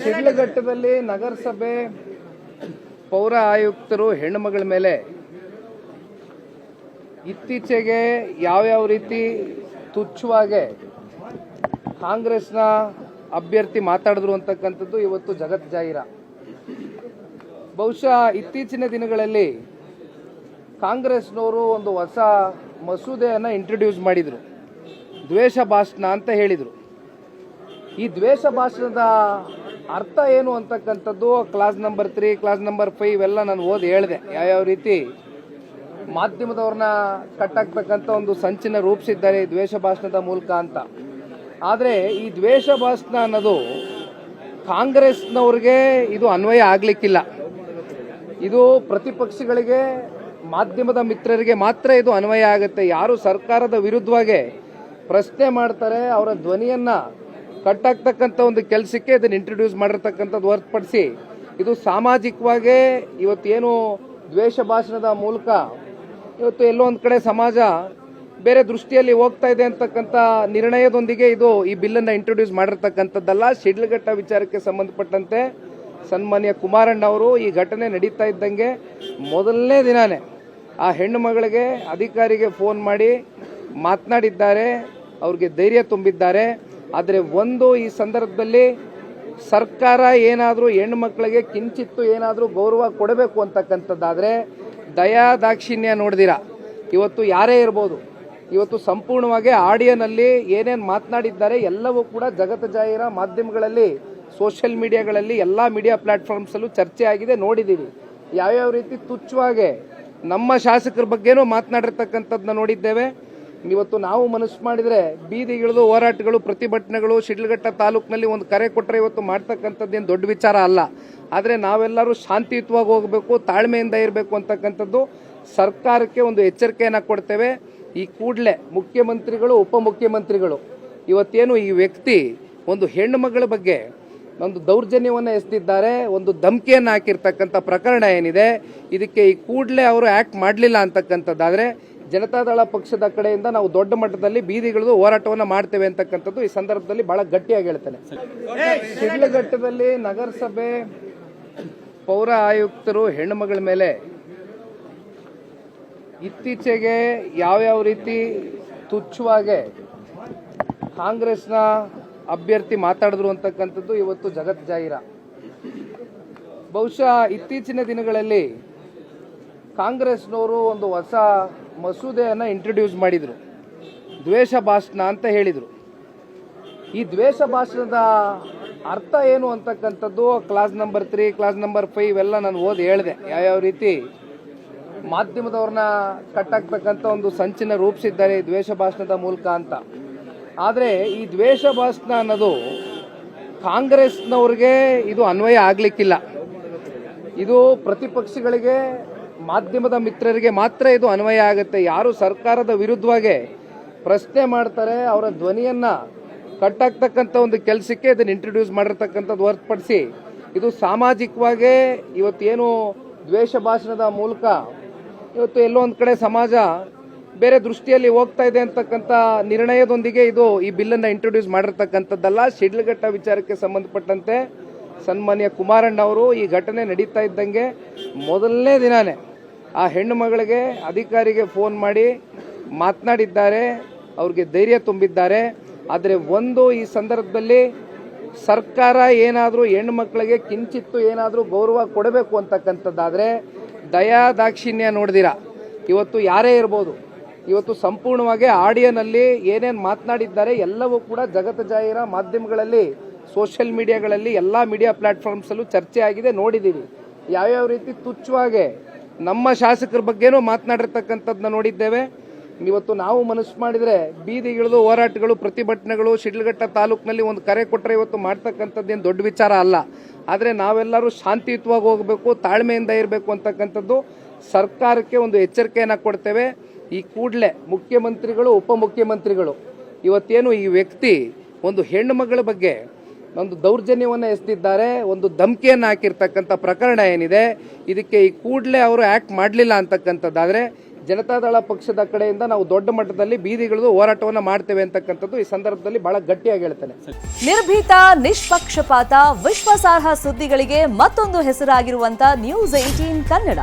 ಶಿಡ್ಲಘಟ್ಟದಲ್ಲಿ ನಗರಸಭೆ ಪೌರ ಆಯುಕ್ತರು ಹೆಣ್ಣುಮಗಳ ಮೇಲೆ ಇತ್ತೀಚೆಗೆ ಯಾವ್ಯಾವ ರೀತಿ ತುಚ್ಛವಾಗಿ ಕಾಂಗ್ರೆಸ್ನ ಅಭ್ಯರ್ಥಿ ಮಾತಾಡಿದ್ರು ಅಂತಕ್ಕಂಥದ್ದು ಇವತ್ತು ಜಗತ್ ಜಾಹೀರ. ಬಹುಶಃ ಇತ್ತೀಚಿನ ದಿನಗಳಲ್ಲಿ ಕಾಂಗ್ರೆಸ್ನವರು ಒಂದು ಹೊಸ ಮಸೂದೆಯನ್ನು ಇಂಟ್ರೊಡ್ಯೂಸ್ ಮಾಡಿದರು, ದ್ವೇಷ ಭಾಷಣ ಅಂತ ಹೇಳಿದರು. ಈ ದ್ವೇಷ ಭಾಷಣದ ಅರ್ಥ ಏನು ಅಂತಕ್ಕಂಥದ್ದು ಕ್ಲಾಸ್ ನಂಬರ್ 3, ಕ್ಲಾಸ್ ನಂಬರ್ 5 ಎಲ್ಲ ನಾನು ಓದಿ ಹೇಳಿದೆ. ಯಾವ್ಯಾವ ರೀತಿ ಮಾಧ್ಯಮದವ್ರನ್ನ ಕಟ್ಟಾಕ್ತಕ್ಕಂಥ ಒಂದು ಸಂಚಿನ ರೂಪಿಸಿದ್ದಾರೆ ಈ ದ್ವೇಷ ಭಾಷಣದ ಮೂಲಕ ಅಂತ. ಆದರೆ ಈ ದ್ವೇಷ ಭಾಷಣ ಅನ್ನೋದು ಕಾಂಗ್ರೆಸ್ನವ್ರಿಗೆ ಇದು ಅನ್ವಯ ಆಗಲಿಕ್ಕಿಲ್ಲ. ಇದು ಪ್ರತಿಪಕ್ಷಗಳಿಗೆ, ಮಾಧ್ಯಮದ ಮಿತ್ರರಿಗೆ ಮಾತ್ರ ಇದು ಅನ್ವಯ ಆಗುತ್ತೆ. ಯಾರು ಸರ್ಕಾರದ ವಿರುದ್ಧವಾಗಿ ಪ್ರಶ್ನೆ ಮಾಡ್ತಾರೆ ಅವರ ಧ್ವನಿಯನ್ನ ಕಟ್ಟಾಕ್ತಕ್ಕಂಥ ಒಂದು ಕೆಲಸಕ್ಕೆ ಇದನ್ನು ಇಂಟ್ರೊಡ್ಯೂಸ್ ಮಾಡಿರ್ತಕ್ಕಂಥದ್ದು ಹೊರತುಪಡಿಸಿ ಇದು ಸಾಮಾಜಿಕವಾಗಿ ಇವತ್ತೇನು ದ್ವೇಷ ಭಾಷಣದ ಮೂಲಕ ಇವತ್ತು ಎಲ್ಲೋ ಒಂದು ಕಡೆ ಸಮಾಜ ಬೇರೆ ದೃಷ್ಟಿಯಲ್ಲಿ ಹೋಗ್ತಾ ಇದೆ ಅಂತಕ್ಕಂಥ ನಿರ್ಣಯದೊಂದಿಗೆ ಇದು ಈ ಬಿಲ್ಲನ್ನು ಇಂಟ್ರೊಡ್ಯೂಸ್ ಮಾಡಿರ್ತಕ್ಕಂಥದ್ದಲ್ಲ. ಶಿಡ್ಲಘಟ್ಟ ವಿಚಾರಕ್ಕೆ ಸಂಬಂಧಪಟ್ಟಂತೆ ಸನ್ಮಾನ್ಯ ಕುಮಾರಣ್ಣ ಅವರು ಈ ಘಟನೆ ನಡೀತಾ ಇದ್ದಂಗೆ ಮೊದಲನೇ ದಿನಾನೇ ಆ ಹೆಣ್ಣು ಮಗಳಿಗೆ ಅಧಿಕಾರಿಗೆ ಫೋನ್ ಮಾಡಿ ಮಾತನಾಡಿದ್ದಾರೆ, ಅವ್ರಿಗೆ ಧೈರ್ಯ ತುಂಬಿದ್ದಾರೆ. ಆದರೆ ಒಂದು ಈ ಸಂದರ್ಭದಲ್ಲಿ ಸರ್ಕಾರ ಏನಾದರೂ ಹೆಣ್ಣು ಮಕ್ಕಳಿಗೆ ಕಿಂಚಿತ್ತು ಏನಾದರೂ ಗೌರವ ಕೊಡಬೇಕು ಅಂತಕ್ಕಂಥದ್ದಾದರೆ ದಯಾ ದಾಕ್ಷಿಣ್ಯ ನೋಡ್ದಿರ ಇವತ್ತು ಯಾರೇ ಇರ್ಬೋದು, ಇವತ್ತು ಸಂಪೂರ್ಣವಾಗಿ ಆಡಿಯೋನಲ್ಲಿ ಏನೇನು ಮಾತನಾಡಿದ್ದಾರೆ ಎಲ್ಲವೂ ಕೂಡ ಜಗತ್ ಜಾಹೀರ ಮಾಧ್ಯಮಗಳಲ್ಲಿ, ಸೋಷಿಯಲ್ ಮೀಡಿಯಾಗಳಲ್ಲಿ, ಎಲ್ಲ ಮೀಡಿಯಾ ಪ್ಲಾಟ್ಫಾರ್ಮ್ಸಲ್ಲೂ ಚರ್ಚೆ ಆಗಿದೆ, ನೋಡಿದ್ದೀವಿ. ಯಾವ್ಯಾವ ರೀತಿ ತುಚ್ಛವಾಗಿ ನಮ್ಮ ಶಾಸಕರ ಬಗ್ಗೆನೂ ಮಾತನಾಡಿರ್ತಕ್ಕಂಥದ್ದನ್ನ ನೋಡಿದ್ದೇವೆ. ಇವತ್ತು ನಾವು ಮನಸ್ಸು ಮಾಡಿದರೆ ಬೀದಿಗಿಳಿದು ಹೋರಾಟಗಳು, ಪ್ರತಿಭಟನೆಗಳು ಶಿಡ್ಲಘಟ್ಟ ತಾಲೂಕಿನಲ್ಲಿ ಒಂದು ಕರೆ ಕೊಟ್ಟರೆ ಇವತ್ತು ಮಾಡ್ತಕ್ಕಂಥದ್ದೇನು ದೊಡ್ಡ ವಿಚಾರ ಅಲ್ಲ. ಆದರೆ ನಾವೆಲ್ಲರೂ ಶಾಂತಿಯುತವಾಗಿ ಹೋಗಬೇಕು, ತಾಳ್ಮೆಯಿಂದ ಇರಬೇಕು ಅಂತಕ್ಕಂಥದ್ದು ಸರ್ಕಾರಕ್ಕೆ ಒಂದು ಎಚ್ಚರಿಕೆಯನ್ನು ಕೊಡ್ತೇವೆ. ಈ ಕೂಡಲೇ ಮುಖ್ಯಮಂತ್ರಿಗಳು, ಉಪಮುಖ್ಯಮಂತ್ರಿಗಳು ಇವತ್ತೇನು ಈ ವ್ಯಕ್ತಿ ಒಂದು ಹೆಣ್ಣು ಮಗಳ ಬಗ್ಗೆ ಒಂದು ದೌರ್ಜನ್ಯವನ್ನು ಎಸೆದಿದ್ದಾರೆ, ಒಂದು ಧಮಕಿಯನ್ನು ಹಾಕಿರ್ತಕ್ಕಂಥ ಪ್ರಕರಣ ಏನಿದೆ, ಇದಕ್ಕೆ ಈ ಕೂಡಲೇ ಅವರು ಆಕ್ಟ್ ಮಾಡಲಿಲ್ಲ ಅಂತಕ್ಕಂಥದ್ದಾದರೆ ಜನತಾದಳ ಪಕ್ಷದ ಕಡೆಯಿಂದ ನಾವು ದೊಡ್ಡ ಮಟ್ಟದಲ್ಲಿ ಬೀದಿಗಿಳಿದು ಹೋರಾಟವನ್ನು ಮಾಡ್ತೇವೆ ಅಂತಕ್ಕಂಥದ್ದು ಈ ಸಂದರ್ಭದಲ್ಲಿ ಬಹಳ ಗಟ್ಟಿಯಾಗಿ ಹೇಳ್ತೇನೆ. ಶಿಡ್ಲಘಟ್ಟದಲ್ಲಿ ನಗರಸಭೆ ಪೌರ ಆಯುಕ್ತರು ಹೆಣ್ಣುಮಗಳ ಮೇಲೆ ಇತ್ತೀಚೆಗೆ ಯಾವ್ಯಾವ ರೀತಿ ತುಚ್ಛವಾಗಿ ಕಾಂಗ್ರೆಸ್ನ ಅಭ್ಯರ್ಥಿ ಮಾತಾಡಿದ್ರು ಅಂತಕ್ಕಂಥದ್ದು ಇವತ್ತು ಜಗತ್ ಜಾಹೀರ. ಬಹುಶಃ ಇತ್ತೀಚಿನ ದಿನಗಳಲ್ಲಿ ಕಾಂಗ್ರೆಸ್ನವರು ಒಂದು ಹೊಸ ಮಸೂದೆಯನ್ನು ಇಂಟ್ರೊಡ್ಯೂಸ್ ಮಾಡಿದರು, ದ್ವೇಷ ಭಾಷಣ ಅಂತ ಹೇಳಿದರು. ಈ ದ್ವೇಷ ಭಾಷಣದ ಅರ್ಥ ಏನು ಅಂತಕ್ಕಂಥದ್ದು ಕ್ಲಾಸ್ ನಂಬರ್ 3, ಕ್ಲಾಸ್ ನಂಬರ್ 5 ಎಲ್ಲ ನಾನು ಓದಿ ಹೇಳಿದೆ. ಯಾವ್ಯಾವ ರೀತಿ ಮಾಧ್ಯಮದವ್ರನ್ನ ಕಟ್ಟಾಕ್ತಕ್ಕಂಥ ಒಂದು ಸಂಚಿನ ರೂಪಿಸಿದ್ದಾರೆ ಈ ದ್ವೇಷ ಭಾಷಣದ ಮೂಲಕ ಅಂತ. ಆದರೆ ಈ ದ್ವೇಷ ಭಾಷಣ ಅನ್ನೋದು ಕಾಂಗ್ರೆಸ್ನವ್ರಿಗೆ ಇದು ಅನ್ವಯ ಆಗಲಿಕ್ಕಿಲ್ಲ. ಇದು ಪ್ರತಿಪಕ್ಷಗಳಿಗೆ, ಮಾಧ್ಯಮದ ಮಿತ್ರರಿಗೆ ಮಾತ್ರ ಇದು ಅನ್ವಯ ಆಗುತ್ತೆ. ಯಾರು ಸರ್ಕಾರದ ವಿರುದ್ಧವಾಗಿ ಪ್ರಶ್ನೆ ಮಾಡ್ತಾರೆ ಅವರ ಧ್ವನಿಯನ್ನ ಕಟ್ಟಾಕ್ತಕ್ಕಂಥ ಒಂದು ಕೆಲಸಕ್ಕೆ ಇದನ್ನು ಇಂಟ್ರೊಡ್ಯೂಸ್ ಮಾಡಿರ್ತಕ್ಕಂಥದ್ದು ಹೊರತುಪಡಿಸಿ ಇದು ಸಾಮಾಜಿಕವಾಗಿ ಇವತ್ತೇನು ದ್ವೇಷ ಭಾಷಣದ ಮೂಲಕ ಇವತ್ತು ಎಲ್ಲೋ ಒಂದು ಕಡೆ ಸಮಾಜ ಬೇರೆ ದೃಷ್ಟಿಯಲ್ಲಿ ಹೋಗ್ತಾ ಇದೆ ಅಂತಕ್ಕಂಥ ನಿರ್ಣಯದೊಂದಿಗೆ ಇದು ಈ ಬಿಲ್ಲನ್ನು ಇಂಟ್ರೊಡ್ಯೂಸ್ ಮಾಡಿರ್ತಕ್ಕಂಥದ್ದಲ್ಲ. ಶಿಡ್ಲಘಟ್ಟ ವಿಚಾರಕ್ಕೆ ಸಂಬಂಧಪಟ್ಟಂತೆ ಸನ್ಮಾನ್ಯ ಕುಮಾರಣ್ಣ ಅವರು ಈ ಘಟನೆ ನಡೀತಾ ಇದ್ದಂಗೆ ಮೊದಲನೇ ದಿನಾನೇ ಆ ಹೆಣ್ಣು ಮಗಳಿಗೆ ಅಧಿಕಾರಿಗೆ ಫೋನ್ ಮಾಡಿ ಮಾತನಾಡಿದ್ದಾರೆ, ಅವ್ರಿಗೆ ಧೈರ್ಯ ತುಂಬಿದ್ದಾರೆ. ಆದರೆ ಒಂದು ಈ ಸಂದರ್ಭದಲ್ಲಿ ಸರ್ಕಾರ ಏನಾದರೂ ಹೆಣ್ಣು ಮಕ್ಕಳಿಗೆ ಕಿಂಚಿತ್ತು ಏನಾದರೂ ಗೌರವ ಕೊಡಬೇಕು ಅಂತಕ್ಕಂಥದ್ದಾದರೆ ದಯಾ ದಾಕ್ಷಿಣ್ಯ ನೋಡ್ದಿರ ಇವತ್ತು ಯಾರೇ ಇರ್ಬೋದು, ಇವತ್ತು ಸಂಪೂರ್ಣವಾಗಿ ಆಡಿಯೋನಲ್ಲಿ ಏನೇನು ಮಾತನಾಡಿದ್ದಾರೆ ಎಲ್ಲವೂ ಕೂಡ ಜಗತ್ ಜಾಹೀರ ಮಾಧ್ಯಮಗಳಲ್ಲಿ, ಸೋಷಿಯಲ್ ಮೀಡಿಯಾಗಳಲ್ಲಿ, ಎಲ್ಲ ಮೀಡಿಯಾ ಪ್ಲಾಟ್ಫಾರ್ಮ್ಸಲ್ಲೂ ಚರ್ಚೆ ಆಗಿದೆ, ನೋಡಿದ್ದೀವಿ. ಯಾವ್ಯಾವ ರೀತಿ ತುಚ್ಛವಾಗಿ ನಮ್ಮ ಶಾಸಕರ ಬಗ್ಗೆನೂ ಮಾತನಾಡಿರ್ತಕ್ಕಂಥದ್ದನ್ನ ನೋಡಿದ್ದೇವೆ. ಇವತ್ತು ನಾವು ಮನಸ್ಸು ಮಾಡಿದರೆ ಬೀದಿಗಿಳಿದು ಹೋರಾಟಗಳು, ಪ್ರತಿಭಟನೆಗಳು ಶಿಡ್ಲಘಟ್ಟ ತಾಲೂಕಿನಲ್ಲಿ ಒಂದು ಕರೆ ಕೊಟ್ಟರೆ ಇವತ್ತು ಮಾಡ್ತಕ್ಕಂಥದ್ದೇನು ದೊಡ್ಡ ವಿಚಾರ ಅಲ್ಲ. ಆದರೆ ನಾವೆಲ್ಲರೂ ಶಾಂತಿಯುತವಾಗಿ ಹೋಗಬೇಕು, ತಾಳ್ಮೆಯಿಂದ ಇರಬೇಕು ಅಂತಕ್ಕಂಥದ್ದು ಸರ್ಕಾರಕ್ಕೆ ಒಂದು ಎಚ್ಚರಿಕೆಯನ್ನು ಕೊಡ್ತೇವೆ. ಈ ಕೂಡಲೇ ಮುಖ್ಯಮಂತ್ರಿಗಳು, ಉಪಮುಖ್ಯಮಂತ್ರಿಗಳು ಇವತ್ತೇನು ಈ ವ್ಯಕ್ತಿ ಒಂದು ಹೆಣ್ಣು ಮಗಳ ಬಗ್ಗೆ ಒಂದು ದೌರ್ಜನ್ಯವನ್ನು ಎಸೆದಿದ್ದಾರೆ, ಒಂದು ಧಮಕಿಯನ್ನು ಹಾಕಿರ್ತಕ್ಕಂಥ ಪ್ರಕರಣ ಏನಿದೆ, ಇದಕ್ಕೆ ಈ ಕೂಡಲೇ ಅವರು ಆಕ್ಟ್ ಮಾಡಲಿಲ್ಲ ಅಂತಕ್ಕಂಥದ್ದಾದರೆ ಜನತಾದಳ ಪಕ್ಷದ ಕಡೆಯಿಂದ ನಾವು ದೊಡ್ಡ ಮಟ್ಟದಲ್ಲಿ ಬೀದಿಗಿಳಿದು ಹೋರಾಟವನ್ನು ಮಾಡ್ತೇವೆ ಅಂತಕ್ಕಂಥದ್ದು ಈ ಸಂದರ್ಭದಲ್ಲಿ ಬಹಳ ಗಟ್ಟಿಯಾಗಿ ಹೇಳ್ತೇನೆ. ನಿರ್ಭೀತ, ನಿಷ್ಪಕ್ಷಪಾತ, ವಿಶ್ವಾಸಾರ್ಹ ಸುದ್ದಿಗಳಿಗೆ ಮತ್ತೊಂದು ಹೆಸರಾಗಿರುವಂತ ನ್ಯೂಸ್ 18 ಕನ್ನಡ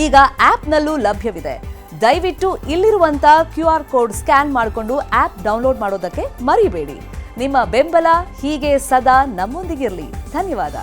ಈಗ ಆಪ್ನಲ್ಲೂ ಲಭ್ಯವಿದೆ. ದಯವಿಟ್ಟು ಇಲ್ಲಿರುವಂತ QR ಕೋಡ್ ಸ್ಕ್ಯಾನ್ ಮಾಡಿಕೊಂಡು ಆಪ್ ಡೌನ್ಲೋಡ್ ಮಾಡೋದಕ್ಕೆ ಮರಿಬೇಡಿ. ನಿಮ್ಮ ಬೆಂಬಲ ಹೀಗೆ ಸದಾ ನಮ್ಮೊಂದಿಗಿರಲಿ. ಧನ್ಯವಾದ.